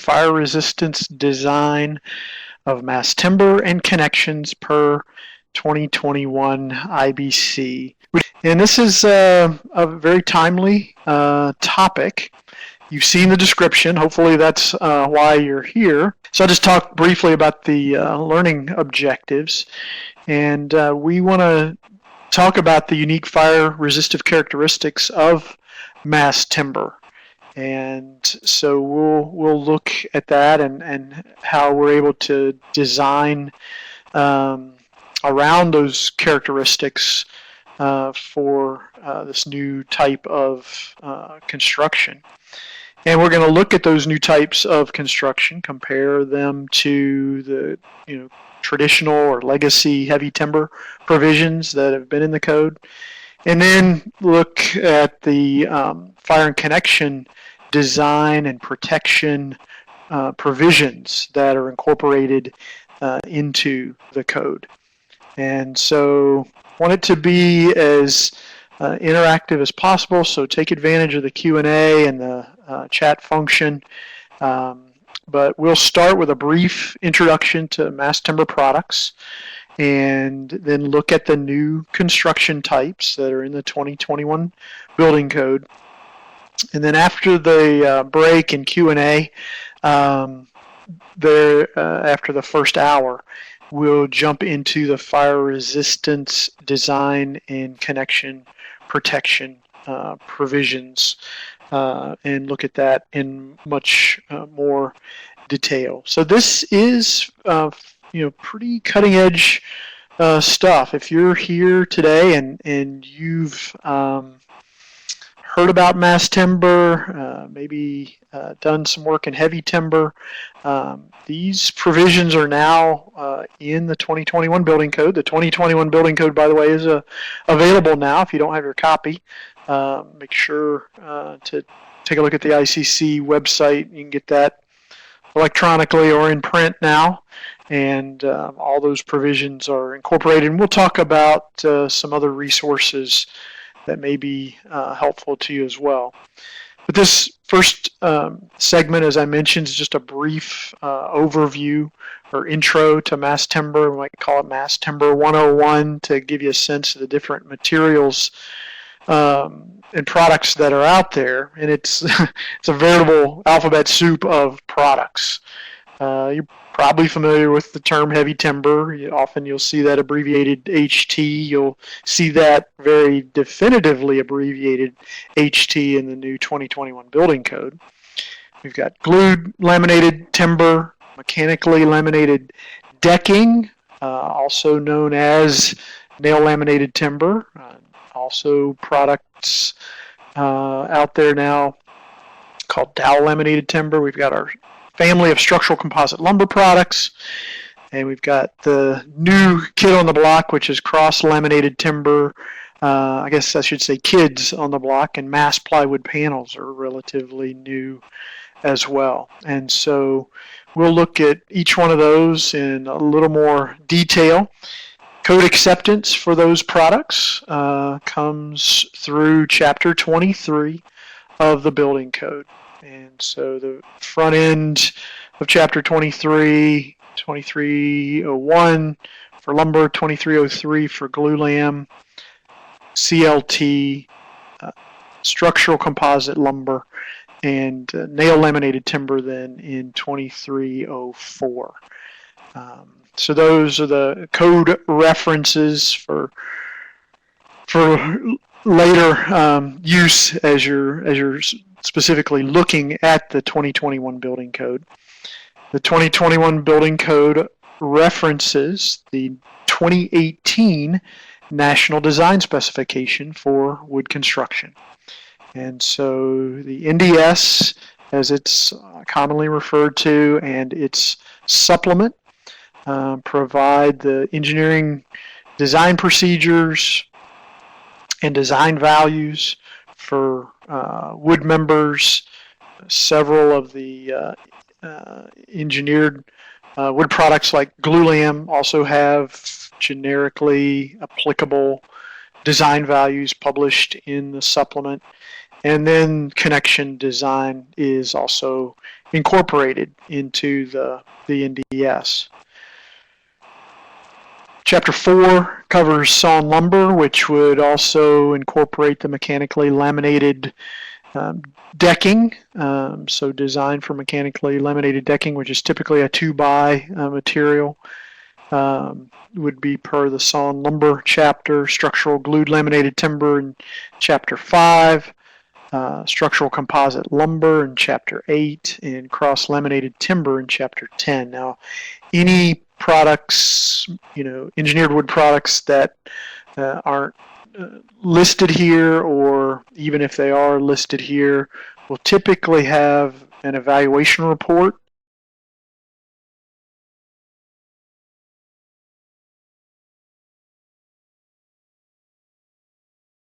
fire resistance design of mass timber and connections per 2021 IBC. And this is a very timely topic. You've seen the description. Hopefully that's why you're here. So I'll just talk briefly about the learning objectives. And we want to talk about the unique fire resistive characteristics of mass timber. And so we'll look at that and how we're able to design around those characteristics for this new type of construction. And we're going to look at those new types of construction, compare them to the traditional or legacy heavy timber provisions that have been in the code, and then look at the fire and connection design and protection provisions that are incorporated into the code. And so I want it to be as interactive as possible, so take advantage of the Q&A and the chat function. But we'll start with a brief introduction to mass timber products and then look at the new construction types that are in the 2021 building code. And then after the break and Q&A, after the first hour, we'll jump into the fire resistance design and connection protection provisions and look at that in much more detail. So this is pretty cutting edge stuff. If you're here today and you've heard about mass timber, maybe done some work in heavy timber, these provisions are now in the 2021 building code. The 2021 building code, by the way, is available now. If you don't have your copy, make sure to take a look at the ICC website. You can get that electronically or in print now, and all those provisions are incorporated. And we'll talk about some other resources that may be helpful to you as well. But this first segment, as I mentioned, is just a brief overview or intro to mass timber. We might call it Mass Timber 101 to give you a sense of the different materials and products that are out there. And it's it's a veritable alphabet soup of products. You're probably familiar with the term heavy timber. Often you'll see that abbreviated HT. You'll see that very definitively abbreviated HT in the new 2021 building code. We've got glued laminated timber, mechanically laminated decking, also known as nail laminated timber. Also products out there now called dowel laminated timber. We've got our family of structural composite lumber products, and we've got the new kid on the block, which is cross laminated timber. I guess I should say kids on the block, and mass plywood panels are relatively new as well. And so we'll look at each one of those in a little more detail. Code acceptance for those products comes through Chapter 23 of the building code. And so the front end of Chapter 23, 2301 for lumber, 2303 for glue lam, CLT, structural composite lumber, and nail laminated timber then in 2304. So those are the code references for later use as you're specifically looking at the 2021 building code. The 2021 building code references the 2018 National Design Specification for wood construction. And so the NDS, as it's commonly referred to, and its supplement provide the engineering design procedures and design values for wood members. Several of the engineered wood products like glue lam also have generically applicable design values published in the supplement. And then connection design is also incorporated into the NDS. Chapter 4 covers sawn lumber, which would also incorporate the mechanically laminated decking. So design for mechanically laminated decking, which is typically a 2x material, would be per the sawn lumber chapter. Structural glued laminated timber in Chapter 5. Structural composite lumber in Chapter 8, and cross-laminated timber in Chapter 10. Now, any products, engineered wood products that aren't listed here, or even if they are listed here, will typically have an evaluation report